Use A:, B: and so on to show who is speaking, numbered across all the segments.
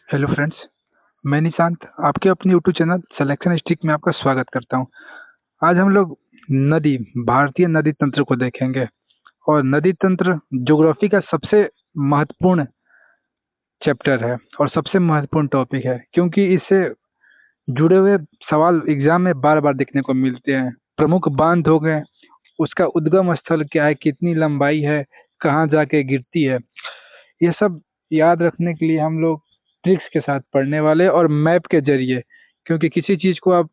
A: Hello friends, मैं निशांत आपके अपने यूट्यूब चैनल सिलेक्शन स्टिक में आपका स्वागत करता हूं। आज हम लोग नदी भारतीय नदी तंत्र को देखेंगे और नदी तंत्र ज्योग्राफी का सबसे महत्वपूर्ण चैप्टर है और सबसे महत्वपूर्ण टॉपिक है क्योंकि इससे जुड़े हुए सवाल एग्जाम में बार बार देखने को मिलते हैं। प्रमुख बांध हो गए, उसका उद्गम स्थल क्या है, कितनी लंबाई है, कहाँ जाके गिरती है, ये सब याद रखने के लिए हम लोग ट्रिक्स के साथ पढ़ने वाले और मैप के जरिए, क्योंकि किसी चीज़ को आप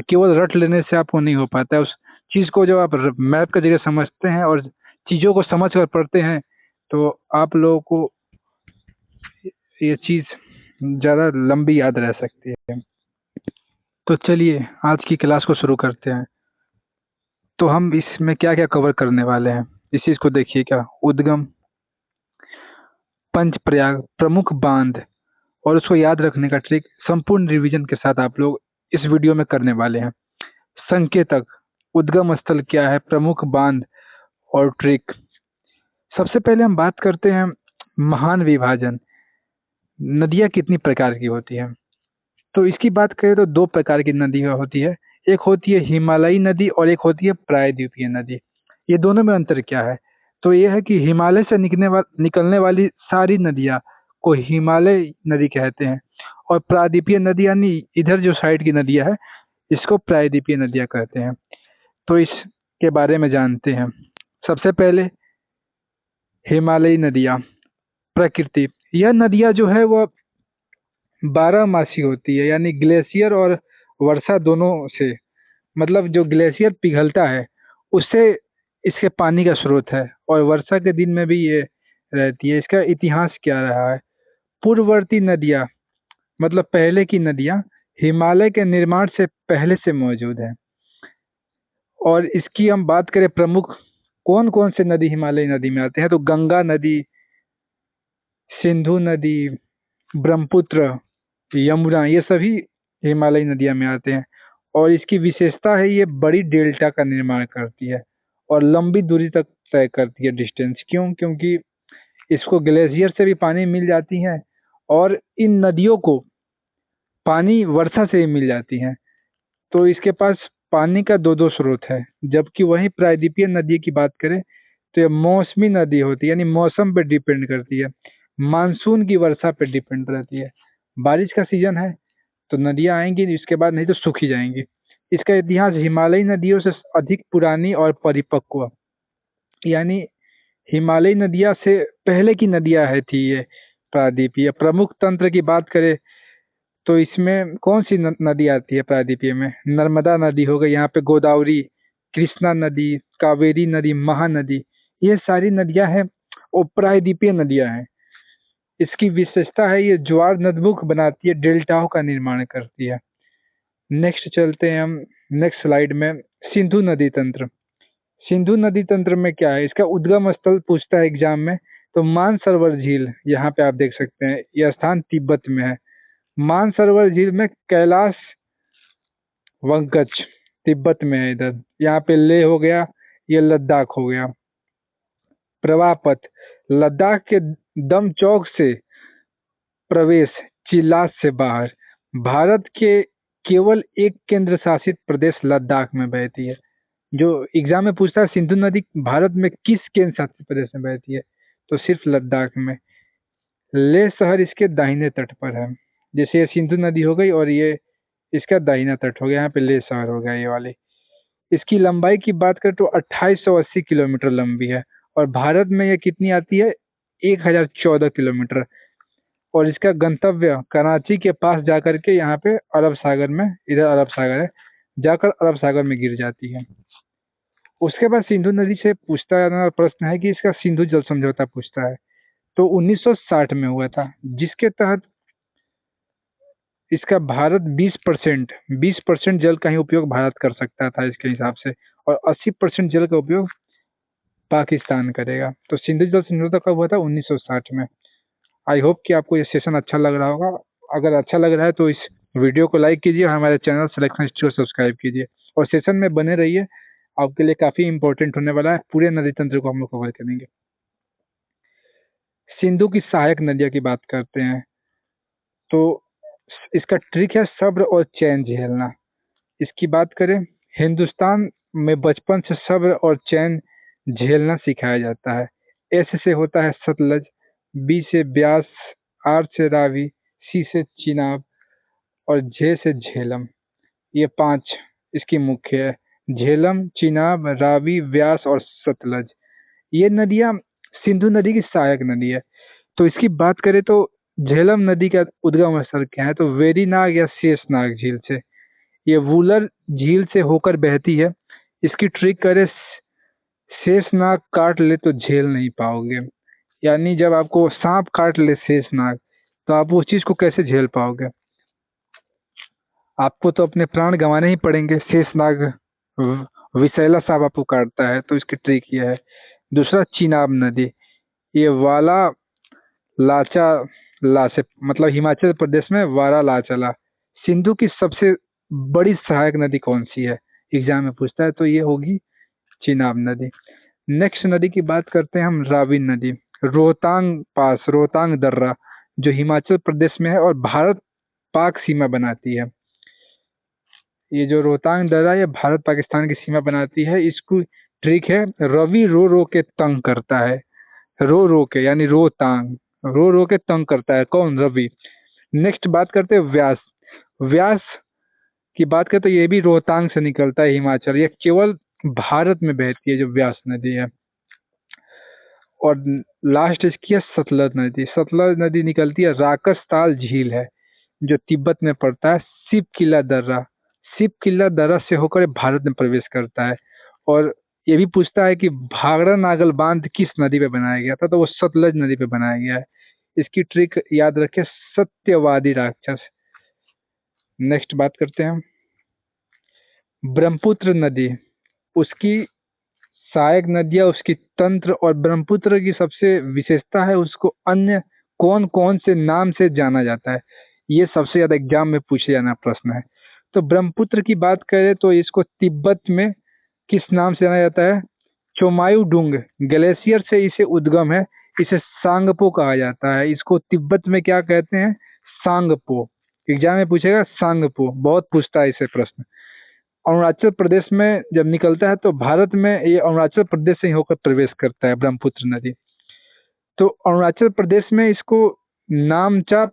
A: केवल रट लेने से आपको नहीं हो पाता है। उस चीज़ को जब आप मैप के जरिए समझते हैं और चीज़ों को समझ कर पढ़ते हैं तो आप लोगों को ये चीज़ ज़्यादा लंबी याद रह सकती है। तो चलिए आज की क्लास को शुरू करते हैं। तो हम इसमें क्या क्या कवर करने वाले हैं इस चीज़ को देखिए। क्या उद्गम, पंचप्रयाग, प्रमुख बांध और उसको याद रखने का ट्रिक संपूर्ण रिवीजन के साथ आप लोग इस वीडियो में करने वाले हैं। संकेतक, उद्गम स्थल क्या है, प्रमुख बांध और ट्रिक। सबसे पहले हम बात करते हैं महान विभाजन। नदियाँ कितनी प्रकार की होती हैं? तो इसकी बात करें तो दो प्रकार की नदियाँ होती है। एक होती है हिमालयी नदी और एक होती है प्रायद्वीपीय नदी। ये दोनों में अंतर क्या है? तो ये है कि हिमालय से निकलने वाली सारी नदियाँ को हिमालय नदी कहते हैं और प्रायद्वीपीय नदी यानी इधर जो साइड की नदियाँ है इसको प्रायद्वीपीय नदियाँ कहते हैं। तो इसके बारे में जानते हैं। सबसे पहले हिमालयी नदियाँ। प्रकृति, यह नदियाँ जो है वह बारहमासी होती है, यानी ग्लेशियर और वर्षा दोनों से, मतलब जो ग्लेशियर पिघलता है उससे इसके पानी का स्रोत है और वर्षा के दिन में भी ये रहती है। इसका इतिहास क्या रहा है? पूर्ववर्ती नदियाँ, मतलब पहले की नदियाँ हिमालय के निर्माण से पहले से मौजूद है। और इसकी हम बात करें प्रमुख कौन कौन से नदी हिमालय नदी में आते हैं, तो गंगा नदी, सिंधु नदी, ब्रह्मपुत्र, यमुना, ये सभी हिमालयी नदियां में आते हैं। और इसकी विशेषता है ये बड़ी डेल्टा का निर्माण करती है और लंबी दूरी तक तय करती है डिस्टेंस। क्यों? क्योंकि इसको ग्लेशियर से भी पानी मिल जाती है और इन नदियों को पानी वर्षा से ही मिल जाती है। तो इसके पास पानी का दो दो स्रोत है। जबकि वही प्रायद्वीपीय नदी की बात करें तो ये मौसमी नदी होती है, यानी मौसम पे डिपेंड करती है, मानसून की वर्षा पे डिपेंड रहती है। बारिश का सीजन है तो नदियां आएंगी, इसके बाद नहीं तो सूखी जाएंगी। इसका इतिहास हिमालयी नदियों से अधिक पुरानी और परिपक्व, यानी हिमालयी नदियां से पहले की नदियां है थी ये प्रायद्वीपीय। प्रमुख तंत्र की बात करें तो इसमें कौन सी नदी आती है प्रायद्वीपीय में? नर्मदा नदी हो गई, यहाँ पे गोदावरी, कृष्णा नदी, कावेरी नदी, महानदी, ये सारी नदियां हैं और प्रायद्वीपीय नदियां हैं। इसकी विशेषता है ये ज्वार नदमुख बनाती है, डेल्टाओं का निर्माण करती है। नेक्स्ट चलते हैं हम नेक्स्ट स्लाइड में। सिंधु नदी तंत्र। सिंधु नदी तंत्र में क्या है? इसका उद्गम स्थल पूछता है एग्जाम में, तो मानसरोवर झील यहाँ पे आप देख सकते हैं, यह स्थान तिब्बत में है। मानसरोवर झील में कैलाश वंकच तिब्बत में है इधर। यहाँ पे लेह हो गया, ये लद्दाख हो गया। प्रवाह पथ, लद्दाख के दमचौक से प्रवेश, चिलास से बाहर। भारत के केवल एक केंद्र शासित प्रदेश लद्दाख में बहती है। जो एग्जाम में पूछता है सिंधु नदी भारत में किस केंद्र शासित प्रदेश में बहती है, तो सिर्फ लद्दाख में। लेह शहर इसके दाहिने तट पर है। जैसे ये सिंधु नदी हो गई और ये इसका दाहिना तट हो गया, यहाँ पे लेह शहर हो गया ये वाली। इसकी लंबाई की बात करें तो 2880 किलोमीटर लंबी है और भारत में ये कितनी आती है? 1014 किलोमीटर। और इसका गंतव्य कराची के पास जाकर के यहाँ पे अरब सागर में, इधर अरब सागर है, जाकर अरब सागर में गिर जाती है। उसके बाद सिंधु नदी से पूछता है प्रश्न है कि इसका सिंधु जल समझौता पूछता है, तो 1960 में हुआ था, जिसके तहत इसका भारत 20% जल का ही उपयोग भारत कर सकता था इसके हिसाब से, और 80% जल का उपयोग पाकिस्तान करेगा। तो सिंधु जल समझौता कब हुआ था? 1960 में। आई होप कि आपको ये सेशन अच्छा लग रहा होगा। अगर अच्छा लग रहा है तो इस वीडियो को लाइक कीजिए और हमारे चैनल सिलेक्शन इंस्टीट्यूट सब्सक्राइब कीजिए और सेशन में बने रहिए। आपके लिए काफ़ी इंपॉर्टेंट होने वाला है। पूरे नदी तंत्र को हम लोग कवर करेंगे। सिंधु की सहायक नदियाँ की बात करते हैं तो इसका ट्रिक है सब्र और चैन झेलना। इसकी बात करें, हिंदुस्तान में बचपन से सब्र और चैन झेलना सिखाया जाता है। एस से होता है सतलज, बी से ब्यास, आर से रावी, सी से चिनाब और झे से झेलम। ये 5 इसकी मुख्य है। झेलम, चिनाब, रावी, व्यास और सतलज। ये नदियाँ सिंधु नदी की सहायक नदी है। तो इसकी बात करें तो झेलम नदी का उद्गम स्थल क्या है, तो वेरीनाग या शेषनाग झील से। ये वूलर झील से होकर बहती है। इसकी ट्रिक करें, शेषनाग काट ले तो झेल नहीं पाओगे। यानी जब आपको सांप काट ले शेषनाग, तो आप उस चीज को कैसे झेल पाओगे? आपको तो अपने प्राण गंवाने ही पड़ेंगे। शेषनाग विषैला सांप आपको काटता है, तो इसकी ट्रिक ये है। दूसरा, चिनाब नदी। ये वाला लाचा ला से मतलब हिमाचल प्रदेश में वारा लाचला। सिंधु की सबसे बड़ी सहायक नदी कौन सी है, एग्जाम में पूछता है, तो ये होगी चिनाब नदी। नेक्स्ट नदी की बात करते हैं हम, रावी नदी। रोहतांग पास, रोहतांग दर्रा, जो हिमाचल प्रदेश में है और भारत पाक सीमा बनाती है। ये जो रोहतांग दर्रा ये भारत पाकिस्तान की सीमा बनाती है। इसको ट्रिक है, रवि रो रो के तंग करता है। रो रो के यानी रोहतांग, रो रो के तंग करता है कौन? रवि। नेक्स्ट बात करते हैं व्यास। व्यास की बात करें तो ये भी रोहतांग से निकलता है हिमाचल। ये केवल भारत में बहती है जो व्यास नदी है। और लास्ट इसकी है सतलज नदी। सतलज नदी निकलती है, राकसताल झील है जो तिब्बत में पड़ता है। सिप किला दर्रा, सिप किला दर्रा से होकर ये भारत में प्रवेश करता है। और ये भी पूछता है कि भाखड़ा नागल बांध किस नदी पे बनाया गया था, तो वो सतलज नदी पे बनाया गया है। इसकी ट्रिक याद रखें, सत्यवादी राक्षस। नेक्स्ट बात करते हैं ब्रह्मपुत्र नदी। उसकी सहायक नदियाँ, उसकी तंत्र और ब्रह्मपुत्र की सबसे विशेषता है उसको अन्य कौन कौन से नाम से जाना जाता है। ये सबसे ज्यादा एग्जाम में पूछे जाना प्रश्न है। तो ब्रह्मपुत्र की बात करें तो इसको तिब्बत में किस नाम से जाना जाता है? चोमायुडुंग ग्लेशियर से इसे उद्गम है। इसे सांगपो कहा जाता है। इसको तिब्बत में क्या कहते हैं? सांगपो। एग्जाम में पूछेगा सांगपो, बहुत पूछता है इसे प्रश्न। अरुणाचल प्रदेश में जब निकलता है तो भारत में ये अरुणाचल प्रदेश से ही होकर प्रवेश करता है ब्रह्मपुत्र नदी। तो अरुणाचल प्रदेश में इसको नामचा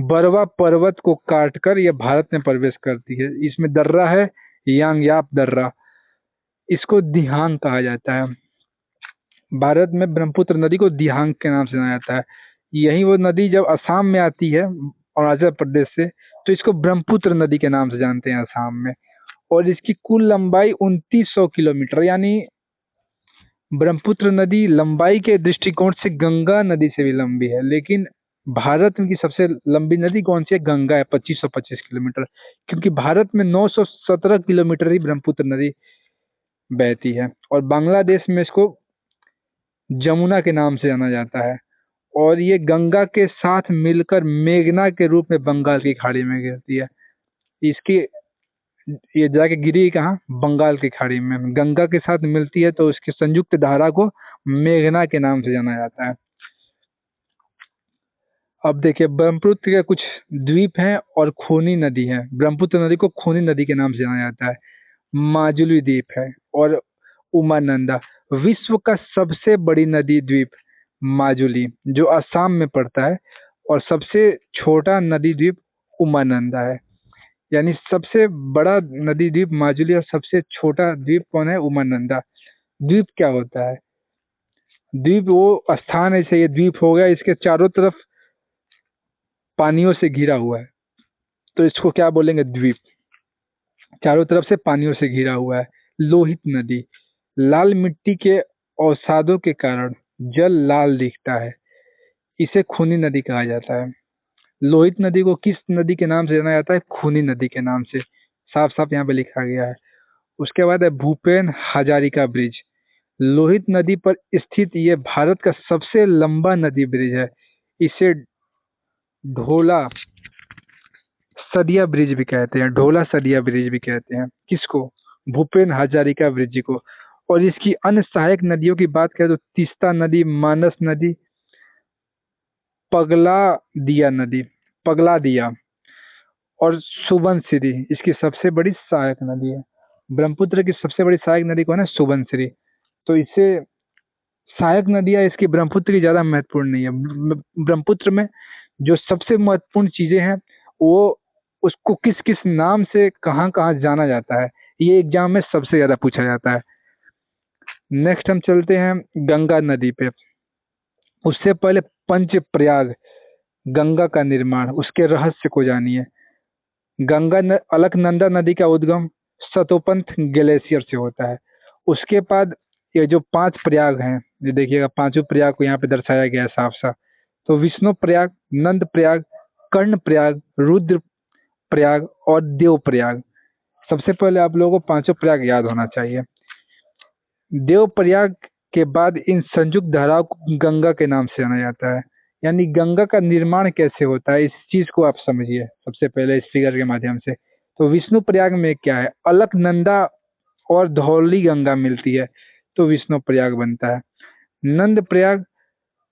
A: बरवा पर्वत को काटकर यह भारत में प्रवेश करती है। इसमें दर्रा है, यांगयाप दर्रा। इसको दिहांग कहा जाता है। भारत में ब्रह्मपुत्र नदी को दिहांग के नाम से जाना जाता है। यही वो नदी जब असम में आती है अरुणाचल प्रदेश से, तो इसको ब्रह्मपुत्र नदी के नाम से जानते हैं असम में। और इसकी कुल लंबाई 2900 किलोमीटर, यानी ब्रह्मपुत्र नदी लंबाई के दृष्टिकोण से गंगा नदी से भी लंबी है। लेकिन भारत की सबसे लंबी नदी कौन सी है? गंगा है, 2525 किलोमीटर। क्योंकि भारत में 917 किलोमीटर ही ब्रह्मपुत्र नदी बहती है। और बांग्लादेश में इसको जमुना के नाम से जाना जाता है। और ये गंगा के साथ मिलकर मेघना के रूप में बंगाल की खाड़ी में गिरती है। इसकी ये जाके गिरी कहाँ? बंगाल की खाड़ी में। गंगा के साथ मिलती है तो उसकी संयुक्त धारा को मेघना के नाम से जाना जाता है। अब देखिए, ब्रह्मपुत्र के कुछ द्वीप हैं और खूनी नदी है। ब्रह्मपुत्र नदी को खूनी नदी के नाम से जाना जाता है। माजुली द्वीप है और उमानंदा। विश्व का सबसे बड़ी नदी द्वीप माजुली, जो असम में पड़ता है। और सबसे छोटा नदी द्वीप उमानंदा है। यानी सबसे बड़ा नदी द्वीप माजुली और सबसे छोटा द्वीप कौन है? उमानंदा। द्वीप क्या होता है? द्वीप वो स्थान है, जैसे ये द्वीप हो गया, इसके चारों तरफ पानियों से घिरा हुआ है, तो इसको क्या बोलेंगे? द्वीप। चारों तरफ से पानियों से घिरा हुआ है। लोहित नदी, लाल मिट्टी के अवसादों के कारण जल लाल दिखता है, इसे खूनी नदी कहा जाता है। लोहित नदी को किस नदी के नाम से जाना जाता है? खूनी नदी के नाम से। साफ साफ यहाँ पे लिखा गया है। उसके बाद है भूपेन हजारिका ब्रिज। लोहित नदी पर स्थित ये भारत का सबसे लंबा नदी ब्रिज है। इसे ढोला सदिया ब्रिज भी कहते हैं। ढोला सदिया ब्रिज भी कहते हैं। किसको? भूपेन हजारिका ब्रिज को। और इसकी अन्य सहायक नदियों की बात करें तो तीस्ता नदी, मानस नदी, पगला दिया नदी। पगला दिया और सुबनसिरी इसकी सबसे बड़ी सहायक नदी है। ब्रह्मपुत्र की सबसे बड़ी सहायक नदी कौन है? सुबनसिरी। तो इससे सहायक नदियां इसकी ब्रह्मपुत्र की ज्यादा महत्वपूर्ण नहीं है। ब्रह्मपुत्र में जो सबसे महत्वपूर्ण चीजें हैं वो उसको किस किस नाम से कहाँ कहाँ जाना जाता है, ये एग्जाम में सबसे ज्यादा पूछा जाता है। नेक्स्ट हम चलते हैं गंगा नदी पे। उससे पहले पंच प्रयाग गंगा का निर्माण, उसके रहस्य को जानिए। अलकनंदा नदी का उद्गम सतोपंथ ग्लेशियर से होता है। उसके बाद ये जो पांच प्रयाग हैं, ये देखिएगा पांचों प्रयाग को यहाँ पे दर्शाया गया है साफ साफ। तो विष्णु प्रयाग, नंद प्रयाग, कर्ण प्रयाग, रुद्र प्रयाग और देव प्रयाग। सबसे पहले आप लोगों को पांचों प्रयाग याद होना चाहिए। देव प्रयाग के बाद इन संयुक्त धाराओं को गंगा के नाम से जाना जाता है। यानी गंगा का निर्माण कैसे होता है इस चीज को आप समझिए सबसे पहले इस फिगर के माध्यम से। तो विष्णु प्रयाग में क्या है? अलकनंदा और धौली गंगा मिलती है तो विष्णु प्रयाग बनता है। नंद प्रयाग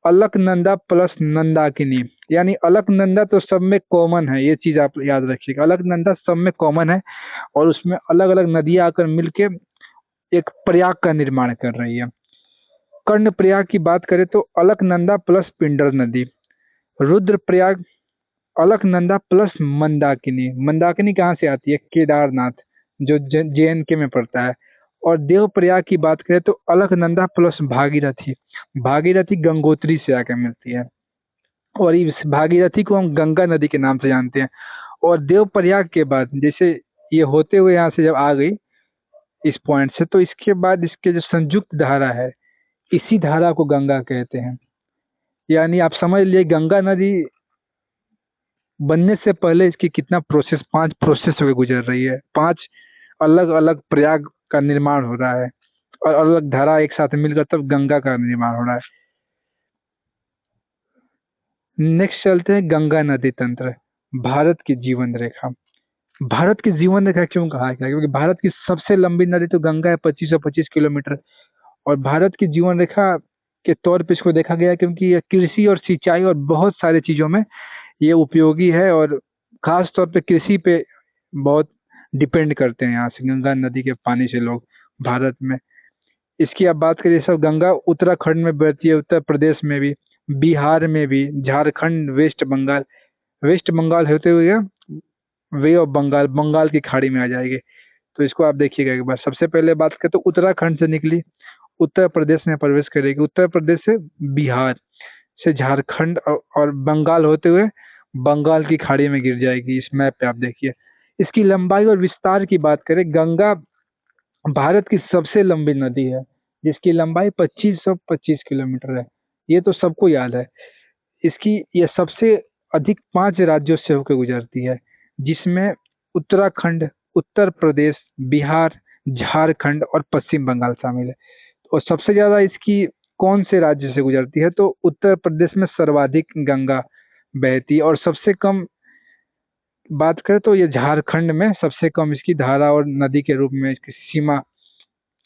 A: अलकनंदा प्लस नंदाकिनी, यानी अलकनंदा तो सब में कॉमन है, ये चीज आप याद रखिएगा। अलकनंदा सब में कॉमन है और उसमें अलग अलग नदियां आकर मिलके एक प्रयाग का निर्माण कर रही है। कर्ण प्रयाग की बात करें तो अलकनंदा प्लस पिंडर नदी। रुद्र प्रयाग अलकनंदा प्लस मंदाकिनी। मंदाकिनी कहाँ से आती है? केदारनाथ, जो JNK में पड़ता है। और देव प्रयाग की बात करें तो अलकनंदा प्लस भागीरथी। भागीरथी गंगोत्री से आकर मिलती है और इस भागीरथी को हम गंगा नदी के नाम से जानते हैं। और देव प्रयाग के बाद जैसे ये होते हुए यहाँ से जब आ गई इस पॉइंट से, तो इसके बाद इसके जो संयुक्त धारा है इसी धारा को गंगा कहते हैं। यानी आप समझ लिए गंगा नदी बनने से पहले इसकी कितना प्रोसेस, 5 प्रोसेस होकर गुजर रही है। 5 अलग अलग प्रयाग का निर्माण हो रहा है और अलग धारा एक साथ मिलकर तब गंगा का निर्माण हो रहा है। नेक्स्ट चलते हैं गंगा नदी तंत्र, भारत की जीवन रेखा। भारत की जीवन रेखा क्यों कहा गया? क्योंकि भारत की सबसे लंबी नदी तो गंगा है, 2525 किलोमीटर। और भारत की जीवन रेखा के तौर पे इसको देखा गया है क्योंकि ये कृषि और सिंचाई और बहुत सारे चीजों में ये उपयोगी है और खास तौर पे कृषि पे बहुत डिपेंड करते हैं यहाँ से गंगा नदी के पानी से लोग भारत में। इसकी आप बात करिए, सब गंगा उत्तराखंड में बहती है, उत्तर प्रदेश में भी, बिहार में भी, झारखंड, वेस्ट बंगाल होते हुए वे ऑफ बंगाल, बंगाल की खाड़ी में आ जाएगी। तो इसको आप देखिएगा एक बार। सबसे पहले बात करें तो उत्तराखंड से निकली, उत्तर प्रदेश में प्रवेश करेगी, उत्तर प्रदेश से बिहार से झारखंड और बंगाल होते हुए बंगाल की खाड़ी में गिर जाएगी। इस मैप पे आप देखिए। इसकी लंबाई और विस्तार की बात करें, गंगा भारत की सबसे लंबी नदी है जिसकी लंबाई 2525 किलोमीटर है। ये तो सबको याद है। इसकी ये सबसे अधिक 5 राज्यों से होकर गुजरती है जिसमें उत्तराखंड, उत्तर प्रदेश, बिहार, झारखंड और पश्चिम बंगाल शामिल है। और सबसे ज्यादा इसकी कौन से राज्य से गुजरती है? तो उत्तर प्रदेश में सर्वाधिक गंगा बहती है और सबसे कम बात करें तो ये झारखंड में सबसे कम इसकी धारा और नदी के रूप में इसकी सीमा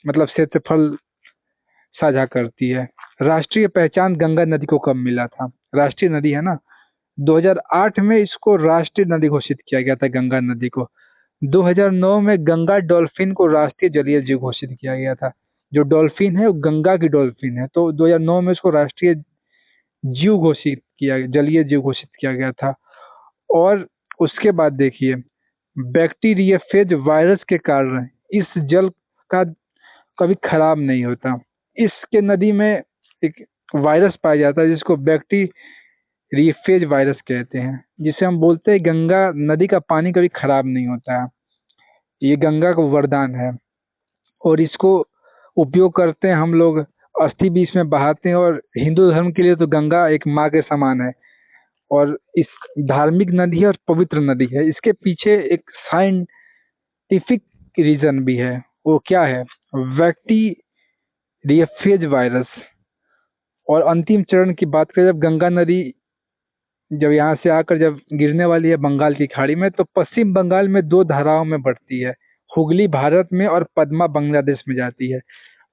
A: मतलब क्षेत्रफल साझा करती है। राष्ट्रीय पहचान गंगा नदी को कब मिला था? राष्ट्रीय नदी है ना, 2008 में इसको राष्ट्रीय नदी घोषित किया गया था गंगा नदी को। 2009 में गंगा डॉल्फिन को राष्ट्रीय जलीय जीव घोषित किया गया था। जो डॉल्फिन है वो गंगा की डॉल्फिन है, तो 2009 में इसको राष्ट्रीय जीव घोषित किया, जलीय जीव घोषित किया गया था। और उसके बाद देखिए, बैक्टीरियोफेज वायरस के कारण इस जल का कभी खराब नहीं होता। इसके नदी में एक वायरस पाया जाता है जिसको बैक्टीरियोफेज वायरस कहते हैं, जिसे हम बोलते हैं गंगा नदी का पानी कभी खराब नहीं होता है। ये गंगा का वरदान है और इसको उपयोग करते हैं हम लोग, अस्थि भी इसमें बहाते हैं। और हिंदू धर्म के लिए तो गंगा एक माँ के समान है और इस धार्मिक नदी है और पवित्र नदी है। इसके पीछे एक साइंटिफिक रीजन भी है। वो क्या है? Bacteriophage virus. और अंतिम चरण की बात करें, जब गंगा नदी जब यहाँ से आकर जब गिरने वाली है बंगाल की खाड़ी में, तो पश्चिम बंगाल में 2 धाराओं में बढ़ती है, हुगली भारत में और पद्मा बांग्लादेश में जाती है।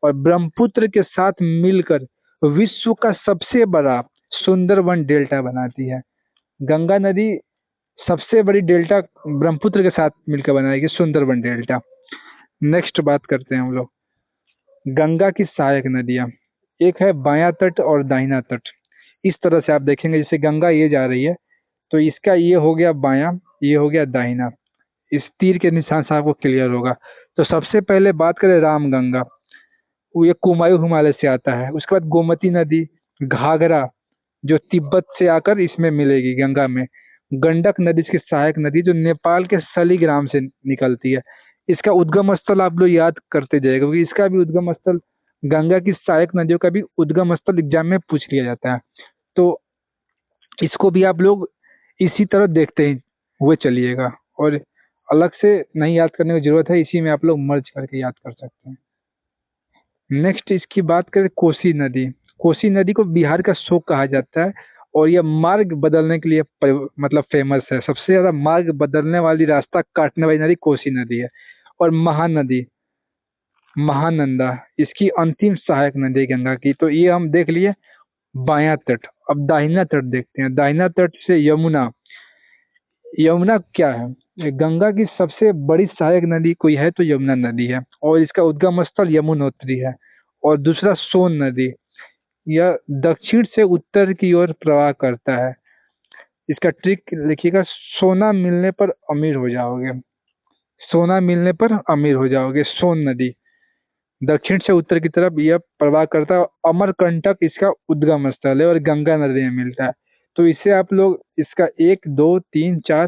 A: और ब्रह्मपुत्र के साथ मिलकर विश्व का सबसे बड़ा सुंदरवन डेल्टा बनाती है। गंगा नदी सबसे बड़ी डेल्टा ब्रह्मपुत्र के साथ मिलकर बनाएगी सुंदरबन डेल्टा। नेक्स्ट बात करते हैं हम लोग गंगा की सहायक नदियां। एक है बायां तट और दाहिना तट। इस तरह से आप देखेंगे जैसे गंगा ये जा रही है तो इसका ये हो गया बायां, ये हो गया दाहिना। इस तीर के निशान से आपको क्लियर होगा। तो सबसे पहले बात करें रामगंगा, वो ये कुमायूं हिमालय से आता है। उसके बाद गोमती नदी, घाघरा जो तिब्बत से आकर इसमें मिलेगी गंगा में। गंडक नदी इसकी सहायक नदी जो नेपाल के सलीग्राम से निकलती है। इसका उद्गम स्थल आप लोग याद करते जाएगा क्योंकि इसका भी उद्गम स्थल, गंगा की सहायक नदियों का भी उद्गम स्थल एग्जाम में पूछ लिया जाता है। तो इसको भी आप लोग इसी तरह देखते ही हुए चलिएगा और अलग से नहीं याद करने की जरूरत है, इसी में आप लोग मर्ज करके याद कर सकते हैं। नेक्स्ट इसकी बात करें कोसी नदी। कोसी नदी को बिहार का शोक कहा जाता है और यह मार्ग बदलने के लिए मतलब फेमस है। सबसे ज्यादा मार्ग बदलने वाली, रास्ता काटने वाली नदी कोसी नदी है। और महानदी महानंदा इसकी अंतिम सहायक नदी है गंगा की। तो ये हम देख लिए बायां तट। अब दाहिना तट देखते हैं। दाहिना तट से यमुना। यमुना क्या है? ये गंगा की सबसे बड़ी सहायक नदी कोई है तो यमुना नदी है और इसका उद्गम स्थल यमुनोत्री है। और दूसरा सोन नदी, यह दक्षिण से उत्तर की ओर प्रवाह करता है। इसका ट्रिक लिखिएगा, सोना मिलने पर अमीर हो जाओगे। सोना मिलने पर अमीर हो जाओगे। सोन नदी दक्षिण से उत्तर की तरफ यह प्रवाह करता है। अमरकंटक इसका उद्गम स्थल है और गंगा नदी में मिलता है। तो इससे आप लोग इसका 1 2 3 4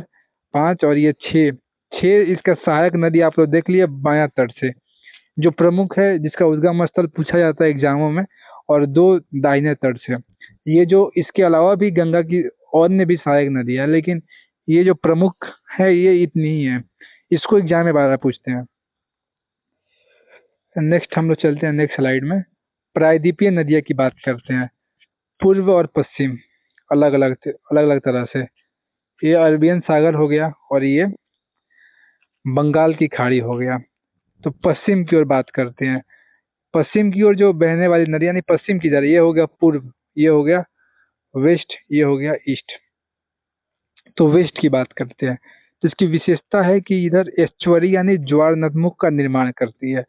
A: 5 और ये 6 6 इसका सहायक नदी आप लोग देख लिए बायां तट से, जो प्रमुख है जिसका उद्गम स्थल पूछा जाता है एग्जामों में, और 2 दाहिने तट से। ये जो इसके अलावा भी गंगा की और ने भी सहायक नदी है, लेकिन ये जो प्रमुख है ये इतनी ही है। इसको एग्जाम में बार पूछते हैं। नेक्स्ट हम लोग चलते हैं नेक्स्ट स्लाइड में। प्रायद्वीपीय नदियां की बात करते हैं। पूर्व और पश्चिम अलग अलग तरह से। ये अरबियन सागर हो गया और ये बंगाल की खाड़ी हो गया। तो पश्चिम की ओर बात करते हैं। पश्चिम की ओर जो बहने वाली नदी यानी पश्चिम की तरफ, ये हो गया पूर्व, ये हो गया वेस्ट, ये हो गया ईस्ट। तो वेस्ट की बात करते हैं। तो इसकी विशेषता है कि इधर एस्चुअरी यानी ज्वार नदमुख का निर्माण करती है।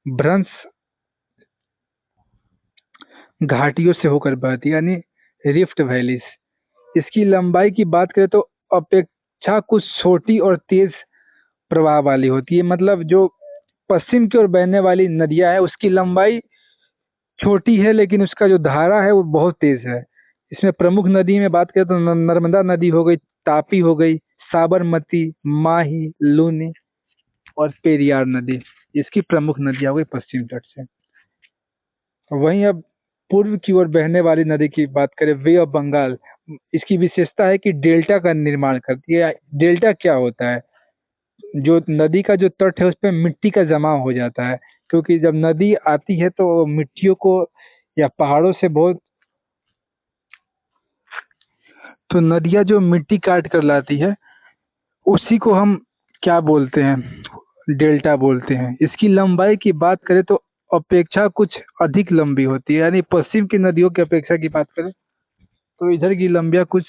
A: भ्रंश घाटियों से होकर बहती है यानी रिफ्ट वैलीज। इसकी लंबाई की बात करें तो अपेक्षा कुछ छोटी और तेज प्रवाह वाली होती है। मतलब जो पश्चिम की ओर बहने वाली नदियां है उसकी लंबाई छोटी है लेकिन उसका जो धारा है वो बहुत तेज है। इसमें प्रमुख नदी में बात करें तो नर्मदा नदी हो गई, तापी हो गई, साबरमती, माही, लूनी और पेरियार नदी इसकी प्रमुख नदियां हो गई पश्चिम तट से। वहीं अब पूर्व की ओर बहने वाली नदी की बात करें, वे ऑफ बंगाल। इसकी विशेषता है कि डेल्टा का निर्माण करती है। डेल्टा क्या होता है? जो नदी का जो तट है उस पे मिट्टी का जमाव हो जाता है, क्योंकि जब नदी आती है तो मिट्टियों को या पहाड़ों से बहुत, तो नदियां जो मिट्टी काट कर लाती है उसी को हम क्या बोलते हैं? डेल्टा बोलते हैं। इसकी लंबाई की बात करें तो अपेक्षा कुछ अधिक लंबी होती है, यानी पश्चिम की नदियों की अपेक्षा की बात करें तो इधर की लंबियां कुछ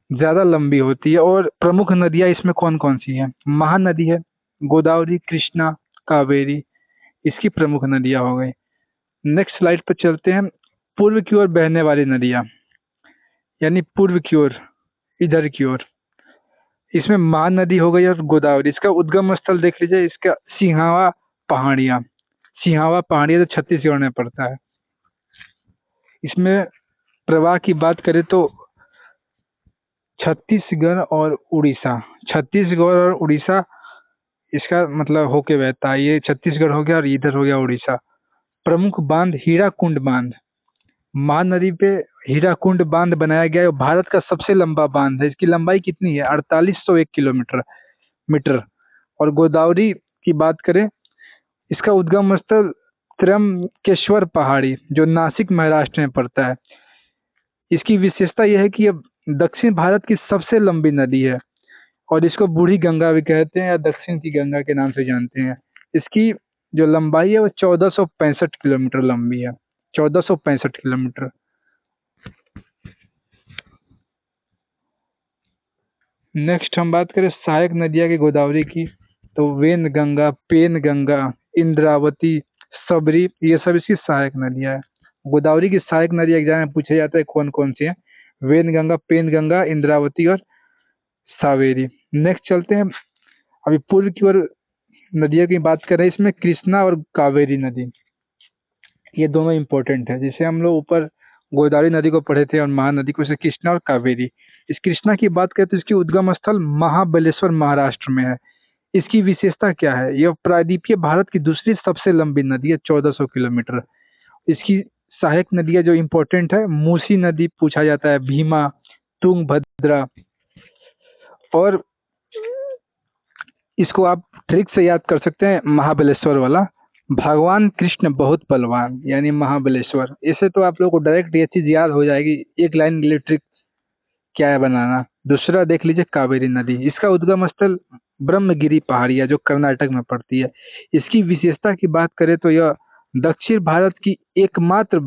A: ज्यादा लंबी होती है। और प्रमुख नदियां इसमें कौन कौन सी हैं? महानदी है, गोदावरी, कृष्णा, कावेरी इसकी प्रमुख नदियां हो गई। नेक्स्ट स्लाइड पर चलते हैं। पूर्व की ओर बहने वाली नदियां यानी पूर्व की ओर, इधर की ओर, इसमें महानदी हो गई और गोदावरी। इसका उद्गम स्थल देख लीजिए, इसका सिंहावा पहाड़ियाँ। सिंहावा पहाड़ियाँ तो छत्तीसगढ़ में पड़ता है। इसमें प्रवाह की बात करें तो छत्तीसगढ़ और उड़ीसा, छत्तीसगढ़ और उड़ीसा इसका मतलब होके बहता है। ये छत्तीसगढ़ हो गया और इधर हो गया उड़ीसा। प्रमुख बांध हीराकुंड बांध, महानदी पे हीराकुंड बांध बनाया गया है। भारत का सबसे लंबा बांध है। इसकी लंबाई कितनी है? 4801 किलोमीटर मीटर। और गोदावरी की बात करें, इसका उद्गम स्थल त्र्यंबकेश्वर पहाड़ी जो नासिक महाराष्ट्र में पड़ता है। इसकी विशेषता यह है कि यह दक्षिण भारत की सबसे लंबी नदी है और इसको बूढ़ी गंगा भी कहते हैं या दक्षिण की गंगा के नाम से जानते हैं। इसकी जो लंबाई है वो 1465 किलोमीटर लंबी है। 1465 किलोमीटर। नेक्स्ट हम बात करें सहायक नदियाँ की गोदावरी की, तो वेन गंगा, पेन गंगा, इंद्रावती, सबरी, ये सब इसकी सहायक नदियाँ है। गोदावरी की सहायक नदियाँ एग्जाम में पूछे जाता है कौन कौन सी हैं? वेन गंगा, पेन गंगा, इंद्रावती और सावेरी। नेक्स्ट चलते हैं, अभी पूर्व की ओर नदियों की बात कर रहे हैं, इसमें कृष्णा और कावेरी नदी, ये दोनों इंपॉर्टेंट है। जैसे हम लोग ऊपर गोदावरी नदी को पढ़े थे और महानदी को, जैसे कृष्णा और कावेरी। इस कृष्णा की बात करें तो इसकी उद्गम स्थल महाबलेश्वर महाराष्ट्र में है। इसकी विशेषता क्या है? यह प्रायद्वीपीय भारत की दूसरी सबसे लंबी नदी है, 1400 किलोमीटर। इसकी सहायक नदियां जो इम्पोर्टेंट है, मूसी नदी पूछा जाता है, भीमा, तुंगभद्रा, और इसको आप ट्रिक से याद कर सकते हैं, महाबलेश्वर वाला, भगवान कृष्ण बहुत बलवान, यानी महाबलेश्वर। इससे तो आप लोगों को डायरेक्ट ये चीज याद हो जाएगी, एक लाइन के लिए ट्रिक क्या है बनाना। दूसरा देख लीजिए कावेरी नदी, इसका उद्गम स्थल ब्रह्मगिरी पहाड़ियाँ जो कर्नाटक में पड़ती है। इसकी विशेषता की बात करें तो यह दक्षिण भारत की एकमात्र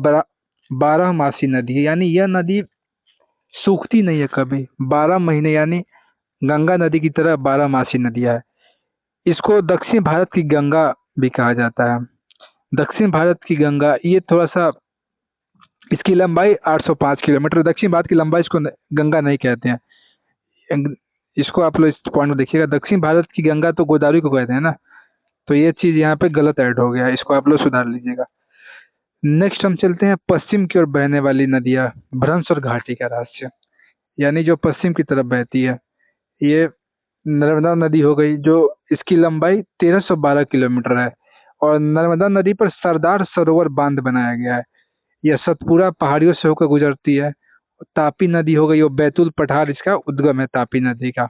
A: बारहमासी नदी है, यानी यह नदी सूखती नहीं है कभी, 12 महीने, यानी गंगा नदी की तरह 12 मासी नदियाँ है। इसको दक्षिण भारत की गंगा भी कहा जाता है। दक्षिण भारत की गंगा, ये थोड़ा सा, इसकी लंबाई 805 किलोमीटर। दक्षिण भारत की लंबाई इसको गंगा नहीं कहते हैं। इसको आप लोग इस पॉइंट में देखिएगा, दक्षिण भारत की गंगा तो गोदावरी को कहते हैं ना, तो ये चीज यहाँ पे गलत ऐड हो गया है, इसको आप लोग सुधार लीजिएगा। नेक्स्ट हम चलते हैं पश्चिम की ओर बहने वाली नदियाँ, भ्रंश और घाटी का रहस्य, यानी जो पश्चिम की तरफ बहती है। ये नर्मदा नदी हो गई, जो इसकी लंबाई 1312 किलोमीटर है, और नर्मदा नदी पर सरदार सरोवर बांध बनाया गया है। यह सतपुरा पहाड़ियों से होकर गुजरती है। तापी नदी हो गई, वो बैतूल पठार इसका उद्गम है तापी नदी का।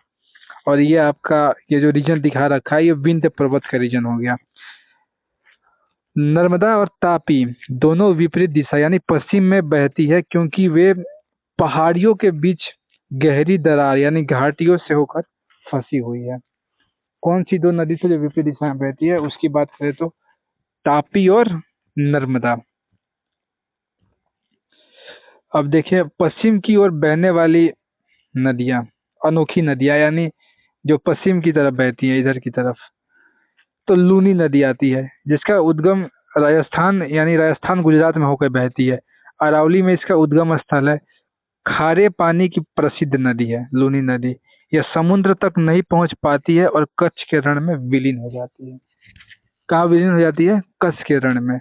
A: और ये आपका, ये जो रीजन दिखा रखा है, ये विंध्य पर्वत का रीजन हो गया। नर्मदा और तापी दोनों विपरीत दिशा यानी पश्चिम में बहती है, क्योंकि वे पहाड़ियों के बीच गहरी दरार यानी घाटियों से होकर फंसी हुई है। कौन सी दो नदी से जो विपरीत दिशा में बहती है उसकी बात करें तो तापी और नर्मदा। अब देखिए पश्चिम की ओर बहने वाली नदियां, अनोखी नदियां, यानी जो पश्चिम की तरफ बहती है इधर की तरफ, तो लूनी नदी आती है, जिसका उद्गम राजस्थान यानी राजस्थान गुजरात में होकर बहती है। अरावली में इसका उद्गम स्थल है। खारे पानी की प्रसिद्ध नदी है लूनी नदी। यह समुद्र तक नहीं पहुंच पाती है और कच्छ के रण में विलीन हो जाती है। कहाँ विलीन हो जाती है? कच्छ के रण में।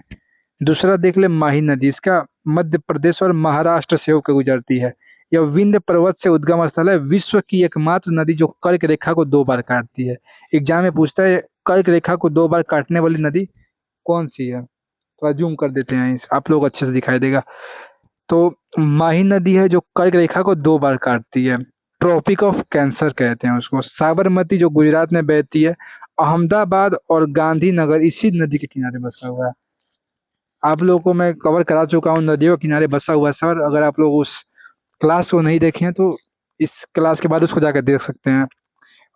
A: दूसरा देख ले माही नदी, इसका मध्य प्रदेश और महाराष्ट्र से होकर गुजरती है। यह विंध्य पर्वत से उद्गम स्थल है। विश्व की एकमात्र नदी जो कर्क रेखा को 2 बार काटती है। एग्जाम में पूछता है कर्क रेखा को 2 बार काटने वाली नदी कौन सी है? तो जूम कर देते हैं, आप लोग अच्छे से दिखाई देगा। तो माही नदी है जो कर्क रेखा को 2 बार काटती है। ट्रॉपिक ऑफ कैंसर कहते हैं उसको। साबरमती जो गुजरात में बहती है, अहमदाबाद और गांधीनगर इसी नदी के किनारे बसा हुआ है। आप लोगों को मैं कवर करा चुका हूँ नदियों के किनारे बसा हुआ सर। अगर आप लोग उस क्लास को नहीं देखे हैं तो इस क्लास के बाद उसको जाकर देख सकते हैं।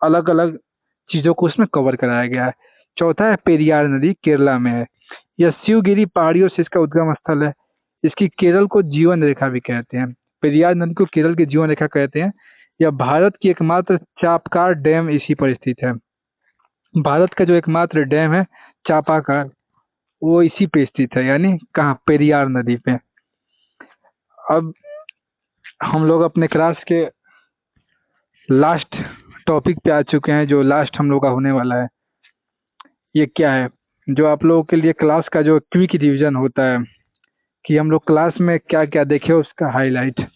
A: अलग अलग चीजों को उसमें कवर कराया गया है। चौथा है पेरियार नदी, केरला में है। यह शिवगिरी पहाड़ियों से इसका उद्गम स्थल है। इसकी केरल को जीवन रेखा भी कहते हैं। पेरियार नदी को केरल की जीवन रेखा कहते हैं। यह भारत की एकमात्र चापकार डैम इसी पर स्थित है। भारत का जो एकमात्र डैम है चापाकार, वो इसी पे स्थित है, यानी कहाँ? पेरियार नदी पे। अब हम लोग अपने क्लास के लास्ट टॉपिक पे आ चुके हैं, जो लास्ट हम लोग का होने वाला है। ये क्या है? जो आप लोगों के लिए क्लास का जो क्विक रिवीजन होता है कि हम लोग क्लास में क्या क्या देखे उसका हाईलाइट।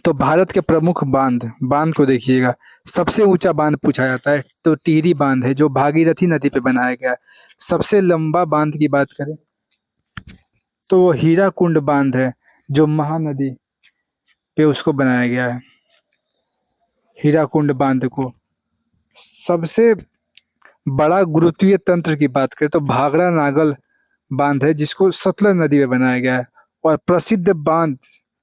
A: तो भारत के प्रमुख बांध, बांध को देखिएगा। सबसे ऊंचा बांध पूछा जाता है तो टिहरी बांध है, जो भागीरथी नदी पे बनाया गया है। सबसे लंबा बांध की बात करें तो वो हीराकुंड बांध है, जो महानदी पे उसको बनाया गया है, हीराकुंड बांध को। सबसे बड़ा गुरुत्वीय तंत्र की बात करें तो भाखड़ा नागल बांध है, जिसको सतलज नदी में बनाया गया है। और प्रसिद्ध बांध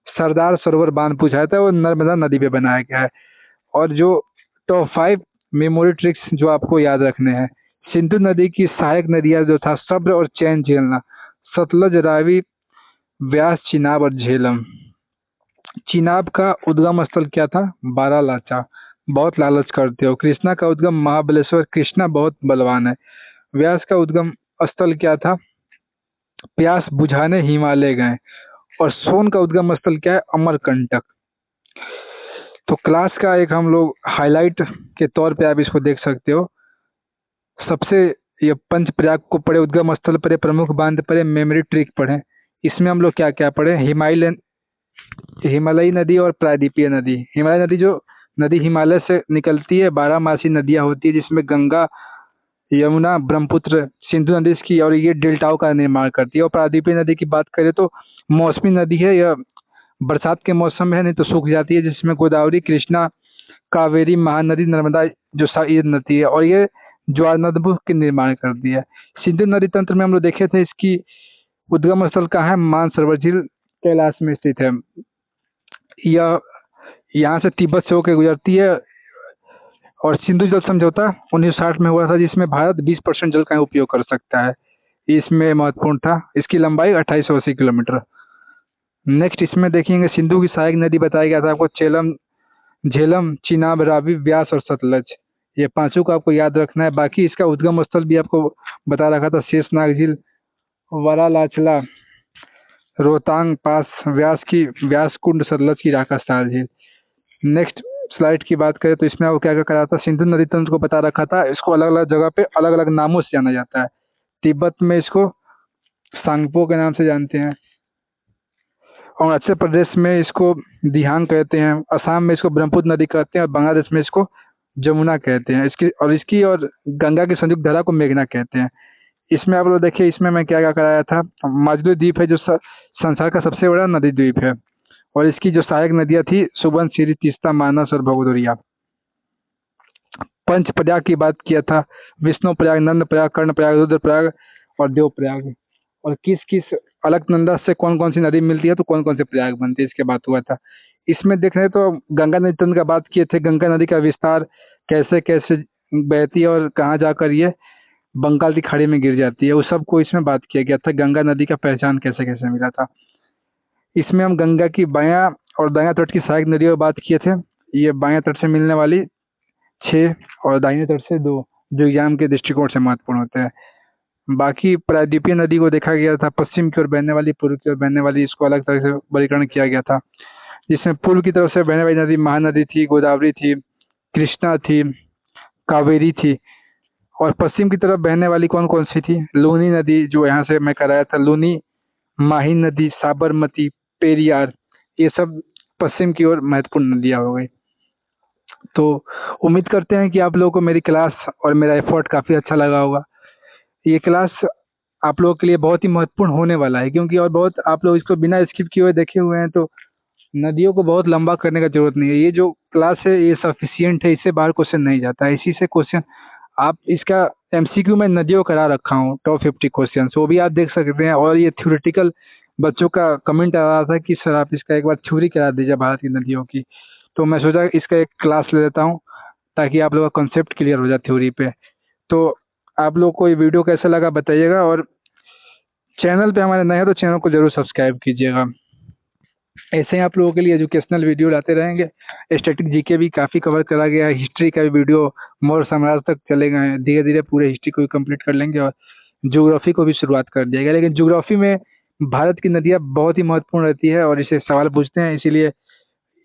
A: सरदार सरोवर बांध पूछा जाता है, वो नर्मदा नदी पे बनाया गया है। और जो टॉप 5 मेमोरी ट्रिक्स जो आपको याद रखने हैं, सिंधु नदी की सहायक नदियां जो था सब्र और चैन झेलना, सतलज, रावी, व्यास, चिनाब और झेलम। चिनाब का उद्गम स्थल क्या था? बारालाचा। बहुत लालच करते हो। कृष्णा का उद्गम महाबलेश्वर, कृष्णा बहुत बलवान है। व्यास का उद्गम स्थल क्या था? प्यास बुझाने हिमालय गए। और सोन का उद्गम स्थल क्या है? अमरकंटक। तो क्लास का एक हम लोग हाईलाइट के तौर पे आप इसको देख सकते हो। सबसे ये पंच प्रयाग को पढ़े, उद्गम स्थल पढ़े, प्रमुख बांध पढ़े, मेमोरी ट्रिक पढ़े। इसमें हम लोग क्या क्या पढ़े? हिमालयी नदी और प्रायद्वीपीय नदी। हिमालय नदी जो नदी हिमालय से निकलती है, 12 मासी नदियां होती है, जिसमें गंगा, यमुना, ब्रह्मपुत्र, सिंधु नदी इसकी, और ये डेल्टाओं का निर्माण करती है। और प्रायद्वीपीय नदी की बात करें तो मौसमी नदी है, यह बरसात के मौसम में है, नहीं तो सूख जाती है, जिसमें गोदावरी, कृष्णा, कावेरी, महानदी, नर्मदा जो ये नदी है, और ये ज्वार नदबुह के निर्माण करती है। सिंधु नदी तंत्र में हम लोग देखे थे, इसकी उद्गम स्थल कहाँ है? मानसरोवर झील कैलाश में स्थित है। यह यहाँ से तिब्बत से होकर गुजरती है। और सिंधु जल समझौता 1960 में हुआ था, जिसमें भारत 20% जल का उपयोग कर सकता है। इसमें महत्वपूर्ण था। इसकी लंबाई 2880 किलोमीटर। नेक्स्ट इसमें देखेंगे सिंधु की सहायक नदी बताया गया था आपको, झेलम, झेलम, चिनाब, रावी, व्यास और सतलज। ये पांचों को आपको याद रखना है। बाकी इसका उद्गम स्थल भी आपको बता रखा था, शेषनाग झील, वरालाचला, रोहतांग पास, व्यास कुंड, सतलज की राकास्थाल झील। नेक्स्ट स्लाइड की बात करें तो इसमें आपको क्या क्या करा था? सिंधु नदी तंत्र को बता रखा था। इसको अलग अलग जगह पे अलग अलग नामों से जाना जाता है। तिब्बत में इसको सांगपो के नाम से जानते हैं, अरुणाचल प्रदेश में इसको दिहांग कहते हैं, असम में इसको ब्रह्मपुत्र नदी कहते हैं, और बांग्लादेश में इसको जमुना कहते हैं। इसकी और गंगा की संयुक्त धारा को मेघना कहते हैं। इसमें आप लोग देखिए, इसमें मैं क्या क्या कराया था। माजुली द्वीप है, जो संसार का सबसे बड़ा नदी द्वीप है, और इसकी जो सहायक नदियां थी सुबनसिरी, तीस्ता, मानस और भगोदरिया। पंच प्रयाग की बात किया था, विष्णु प्रयाग, नंद प्रयाग, कर्ण प्रयाग, रुद्र प्रयाग और देव प्रयाग। और किस किस अलकनंदा से कौन कौन सी नदी मिलती है, तो कौन कौन से प्रयाग बनते हैं, इसके बात हुआ था। इसमें देख रहे तो गंगा नदी तंत्र का बात किए थे, गंगा नदी का विस्तार कैसे कैसे बहती है और कहाँ जाकर ये बंगाल की खाड़ी में गिर जाती है, उस सब को इसमें बात किया गया था। गंगा नदी का पहचान कैसे कैसे मिला था। इसमें हम गंगा की बायां और दायां तट की सहायक नदियों की बात किए थे। ये बायां तट से मिलने वाली 6 और दाहिने तट से 2, जो एग्जाम के दृष्टिकोण से महत्वपूर्ण होते हैं। बाकी प्रायद्वीपीय नदी को देखा गया था, पश्चिम की ओर बहने वाली, पूर्व की ओर बहने वाली, इसको अलग तरह से वर्गीकरण किया गया था। जिसमें पूर्व की तरफ से बहने वाली नदी महानदी थी, गोदावरी थी, कृष्णा थी, कावेरी थी। और पश्चिम की तरफ बहने वाली कौन कौन सी थी? लूनी नदी, जो यहाँ से मैं कराया था, लूनी, माही नदी, साबरमती, पेरियार, ये सब पश्चिम की ओर महत्वपूर्ण नदियां हो गई। तो उम्मीद करते हैं कि आप लोगों को मेरी क्लास और मेरा एफर्ट काफ़ी अच्छा लगा होगा। ये क्लास आप लोगों के लिए बहुत ही महत्वपूर्ण होने वाला है, क्योंकि और बहुत आप लोग इसको बिना स्किप किए हुए देखे हुए हैं, तो नदियों को बहुत लंबा करने का जरूरत नहीं है। ये जो क्लास है ये सफिशियंट है, इससे बाहर क्वेश्चन नहीं जाता है। इसी से क्वेश्चन आप इसका एमसीक्यू में नदियों करा रखा हूँ, टॉप 50 क्वेश्चन, वो भी आप देख सकते हैं। और ये थ्योरेटिकल बच्चों का कमेंट आ रहा था कि सर आप इसका एक बार थ्योरी करा दीजिए भारत की नदियों की, तो मैं सोचा इसका एक क्लास ले लेता हूँ, ताकि आप लोगों का कंसेप्ट क्लियर हो जाए थ्योरी पे। तो आप लोग को ये वीडियो कैसा लगा बताइएगा, और चैनल पे हमारे नए हैं तो चैनल को जरूर सब्सक्राइब कीजिएगा। ऐसे ही आप लोगों के लिए एजुकेशनल वीडियो लाते रहेंगे। स्टैटिक जीके भी काफ़ी कवर करा गया है, हिस्ट्री का भी वीडियो मौर्य साम्राज्य तक चले गए हैं। धीरे धीरे पूरे हिस्ट्री को भी कंप्लीट कर लेंगे, और ज्योग्राफी को भी शुरुआत कर दिया गया। लेकिन ज्योग्राफी में भारत की नदियाँ बहुत ही महत्वपूर्ण रहती है, और इसे सवाल पूछते हैं, इसीलिए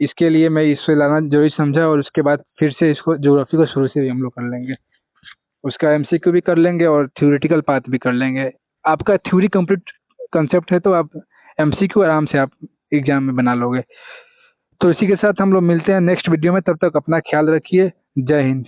A: इसके लिए मैं इसे लाना जरूरी समझा। और उसके बाद फिर से इसको ज्योग्राफी को शुरू से भी हम लोग कर लेंगे, उसका एमसीक्यू भी कर लेंगे और थ्योरेटिकल पार्ट भी कर लेंगे। आपका थ्योरी कंप्लीट कंसेप्ट है तो आप एमसीक्यू आराम से आप एग्जाम में बना लोगे। तो इसी के साथ हम लोग मिलते हैं नेक्स्ट वीडियो में। तब तक अपना ख्याल रखिए। जय हिंद।